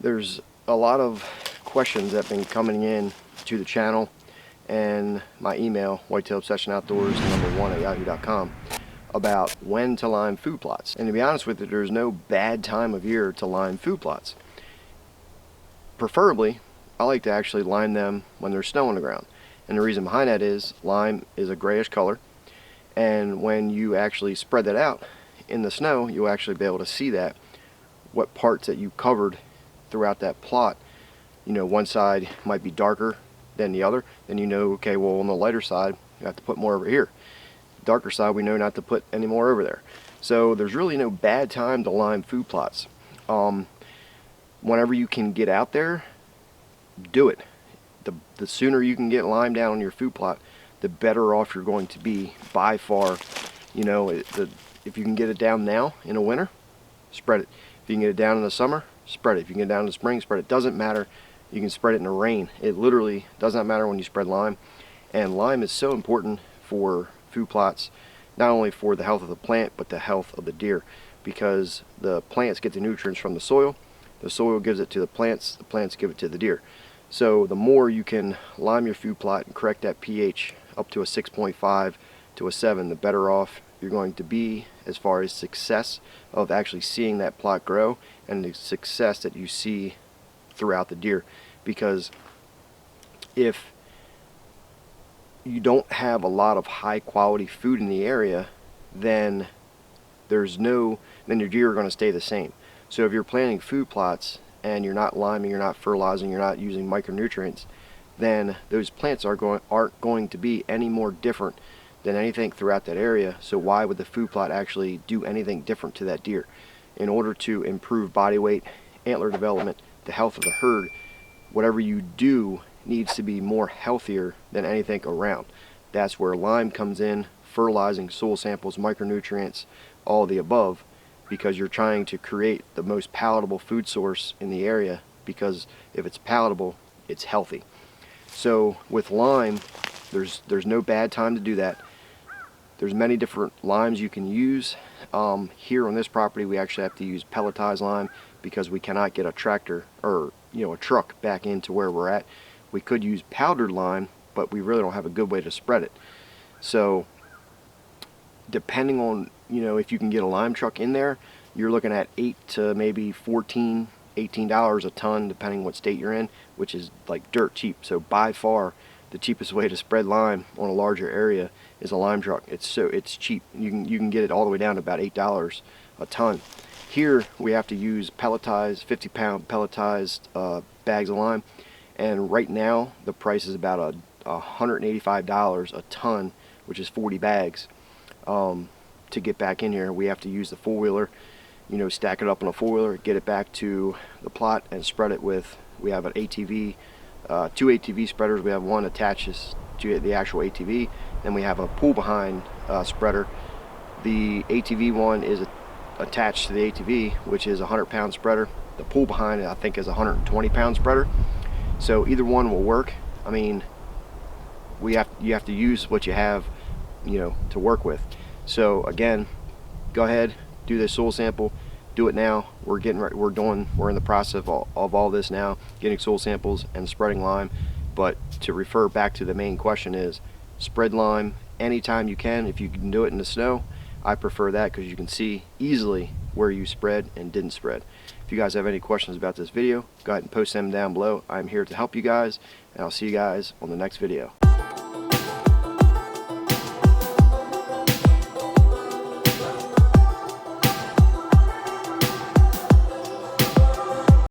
There's a lot of questions that have been coming in to the channel and my email, whitetailobsessionoutdoors1@yahoo.com, about when to lime food plots. And to be honest with you, there's no bad time of year to lime food plots. Preferably, I like to actually lime them when there's snow on the ground. And the reason behind that is lime is a grayish color, and when you actually spread that out in the snow, you'll actually be able to see that, what parts that you covered throughout that plot. You know, one side might be darker than the other, then you know, okay, well, on the lighter side you have to put more over here. Darker side, we know not to put any more over there. So there's really no bad time to lime food plots. Whenever you can get out there, do it. The sooner you can get lime down on your food plot, the better off you're going to be by far. You know, if you can get it down now in the winter, spread it. If you can get it down in the summer, spread it. If you can get it down in the spring, spread it. Doesn't matter. You can spread it in the rain. It literally does not matter when you spread lime. And lime is so important for food plots, not only for the health of the plant, but the health of the deer, because the plants get the nutrients from the soil gives it to the plants give it to the deer. So the more you can lime your food plot and correct that pH up to a 6.5 to a 7, the better off you're going to be as far as success of actually seeing that plot grow and the success that you see throughout the deer. Because if you don't have a lot of high quality food in the area, then your deer are going to stay the same. So if you're planting food plots and you're not liming, you're not fertilizing, you're not using micronutrients, then those plants aren't going to be any more different than anything throughout that area. So why would the food plot actually do anything different to that deer? In order to improve body weight, antler development, the health of the herd, whatever you do needs to be more healthier than anything around. That's where lime comes in, fertilizing, soil samples, micronutrients, all the above, because you're trying to create the most palatable food source in the area, because if it's palatable, it's healthy. So with lime, there's no bad time to do that. There's many different limes you can use. Here on this property, we actually have to use pelletized lime because we cannot get a tractor or a truck back into where we're at. We could use powdered lime, but we really don't have a good way to spread it. So depending on if you can get a lime truck in there, you're looking at $8 to maybe $14, $18 a ton, depending what state you're in, which is like dirt cheap. So by far the cheapest way to spread lime on a larger area is a lime truck. It's cheap. You can get it all the way down to about $8 a ton. Here we have to use pelletized, 50-pound pelletized bags of lime, and right now the price is about $185 a ton, which is 40 bags. To get back in here, we have to use the four-wheeler, stack it up on a four-wheeler, get it back to the plot and spread it with, we have an ATV, 2 ATV spreaders. We have one attaches to the actual ATV, and we have a pull behind spreader. The ATV one is attached to the ATV, which is a 100-pound spreader. The pull behind, I think, is a 120-pound spreader. So either one will work. I mean, you have to use what you have, to work with. So again, go ahead, do this soil sample, do it now. We're in the process of all this now, getting soil samples and spreading lime. But to refer back to the main question is, spread lime anytime you can. If you can do it in the snow, I prefer that because you can see easily where you spread and didn't spread. If you guys have any questions about this video, go ahead and post them down below. I'm here to help you guys, and I'll see you guys on the next video.